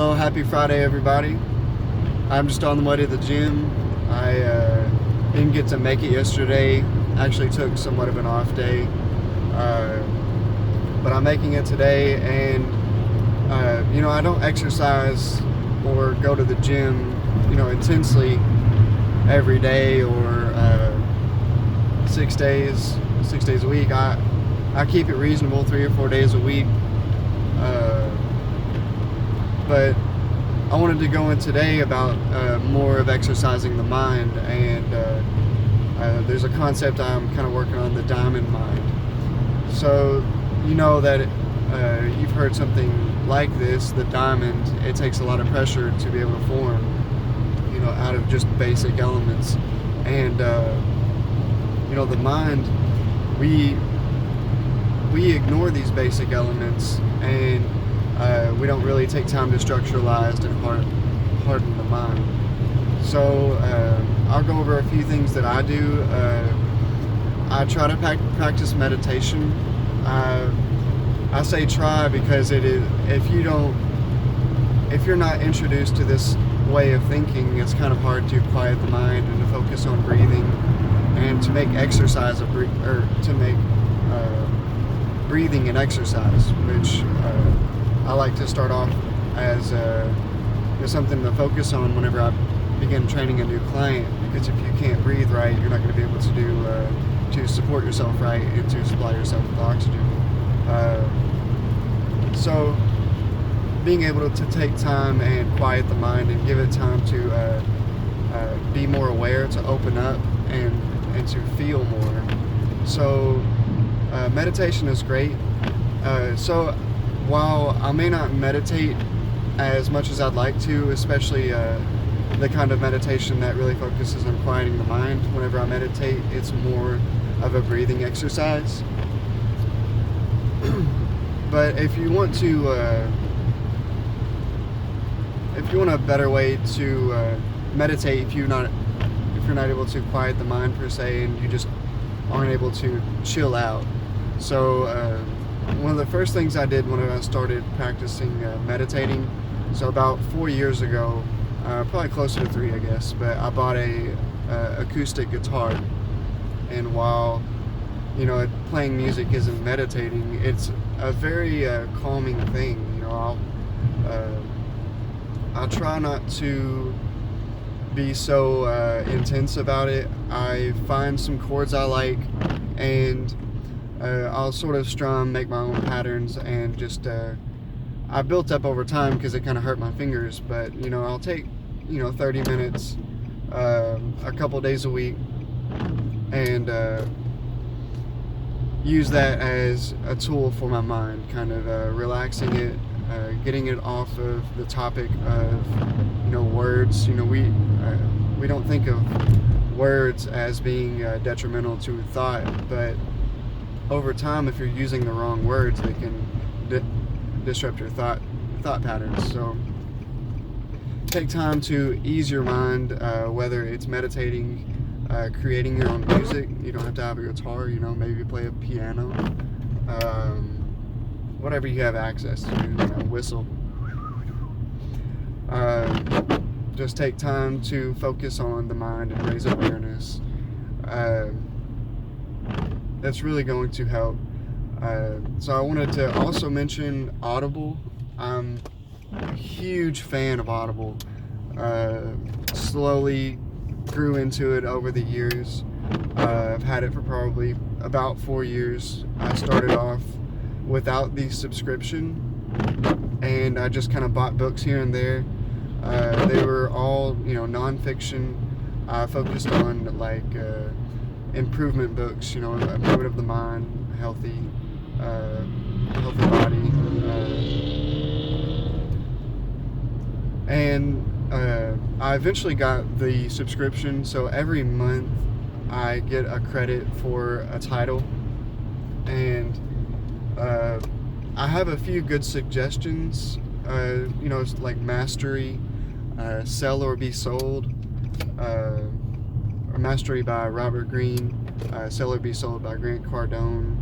Hello, happy Friday, everybody. I'm just on the way to the gym. I didn't get to make it yesterday. Actually took somewhat of an off day. Uh, but I'm making it today, and I don't exercise or go to the gym, intensely every day or 6 days a week. I keep it reasonable, 3 or 4 days a week. But I wanted to go in today about more of exercising the mind, and there's a concept I'm kind of working on, the diamond mind. So you know that you've heard something like this, the diamond. It takes a lot of pressure to be able to form, out of just basic elements, and the mind, we ignore these basic elements, and we don't really take time to structuralize and harden the mind. So I'll go over a few things that I do. I try to practice meditation. I say try because it is, if you're not introduced to this way of thinking, it's kind of hard to quiet the mind and to focus on breathing and to make exercise breathing an exercise, which I like to start off as something to focus on whenever I begin training a new client, because if you can't breathe right, you're not going to be able to to support yourself right and to supply yourself with oxygen. So being able to take time and quiet the mind and give it time to be more aware, to open up and to feel more. So meditation is great. So while I may not meditate as much as I'd like to, especially the kind of meditation that really focuses on quieting the mind, whenever I meditate, it's more of a breathing exercise. But if you want a better way to meditate, if you're not able to quiet the mind per se, and you just aren't able to chill out. So one of the first things I did when I started practicing meditating, so about 4 years ago, probably closer to 3, I guess, but I bought a acoustic guitar, and while playing music isn't meditating, it's a very calming thing. I'll try not to be so intense about it. I find some chords I like, and I'll sort of strum, make my own patterns, and just I built up over time because it kind of hurt my fingers. But I'll take 30 minutes a couple days a week, and use that as a tool for my mind, kind of relaxing it, getting it off of the topic of words. We don't think of words as being detrimental to thought, but over time, if you're using the wrong words, they can disrupt your thought patterns. So take time to ease your mind, whether it's meditating, creating your own music. You don't have to have a guitar, maybe play a piano, whatever you have access to, whistle. Just take time to focus on the mind and raise awareness. That's really going to help. So I wanted to also mention Audible. I'm a huge fan of Audible. Slowly grew into it over the years. I've had it for probably about 4 years. I started off without the subscription, and I just kind of bought books here and there. They were all non-fiction. I focused on improvement books, improvement of the mind, healthy body, and I eventually got the subscription. So every month I get a credit for a title, and I have a few good suggestions. It's like Mastery, Sell or Be Sold, or Mastery by Robert Greene, Sell or Be Sold by Grant Cardone.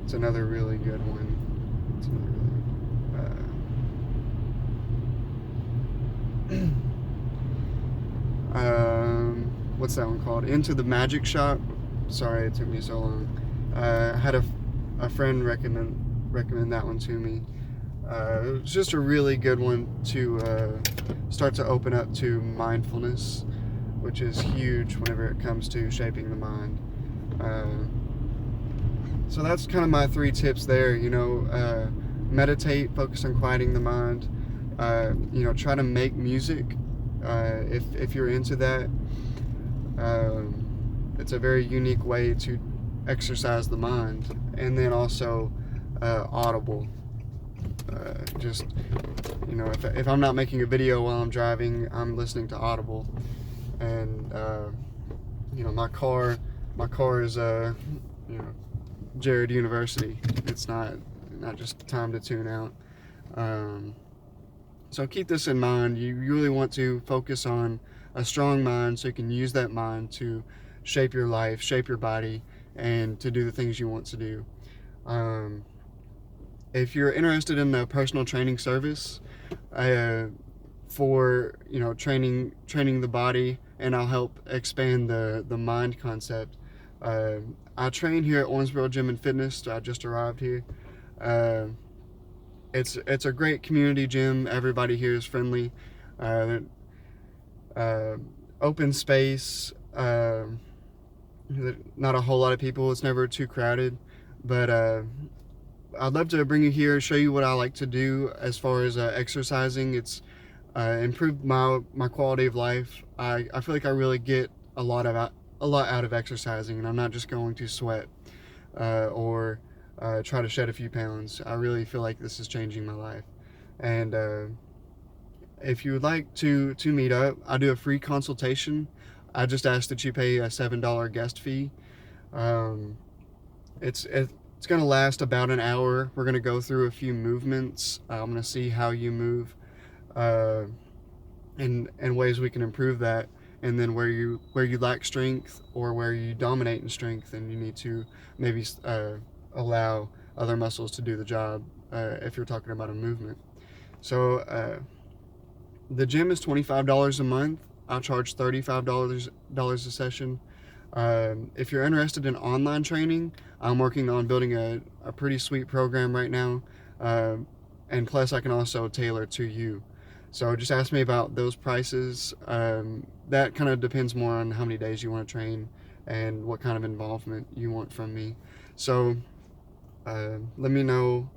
It's another really good one. what's that one called? Into the Magic Shop. Sorry it took me so long. I had a friend recommend that one to me. It's just a really good one to start to open up to mindfulness, which is huge whenever it comes to shaping the mind. So that's kind of my 3 tips there. Meditate, focus on quieting the mind. Try to make music if you're into that. It's a very unique way to exercise the mind. And then also Audible. If I'm not making a video while I'm driving, I'm listening to Audible. And my car is Jared University. It's not just time to tune out. So keep this in mind. You really want to focus on a strong mind so you can use that mind to shape your life, shape your body, and to do the things you want to do. If you're interested in a personal training service for training the body, and I'll help expand the mind concept. I train here at Owensboro Gym and Fitness. I just arrived here. It's a great community gym. Everybody here is friendly. Open space. Not a whole lot of people. It's never too crowded. But I'd love to bring you here, show you what I like to do as far as exercising. It's improved my quality of life. I feel like I really get a lot out of exercising, and I'm not just going to sweat or try to shed a few pounds. I really feel like this is changing my life. And if you would like to meet up, I do a free consultation. I just ask that you pay a $7 guest fee. It's going to last about an hour. We're going to go through a few movements. I'm going to see how you move and ways we can improve that. And then where you lack strength or where you dominate in strength, and you need to maybe allow other muscles to do the job if you're talking about a movement. So the gym is $25 a month. I charge $35 a session. If you're interested in online training, I'm working on building a pretty sweet program right now. And plus I can also tailor to you. So just ask me about those prices. That kind of depends more on how many days you want to train and what kind of involvement you want from me. So let me know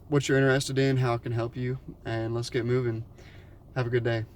what you're interested in, how I can help you, and let's get moving. Have a good day.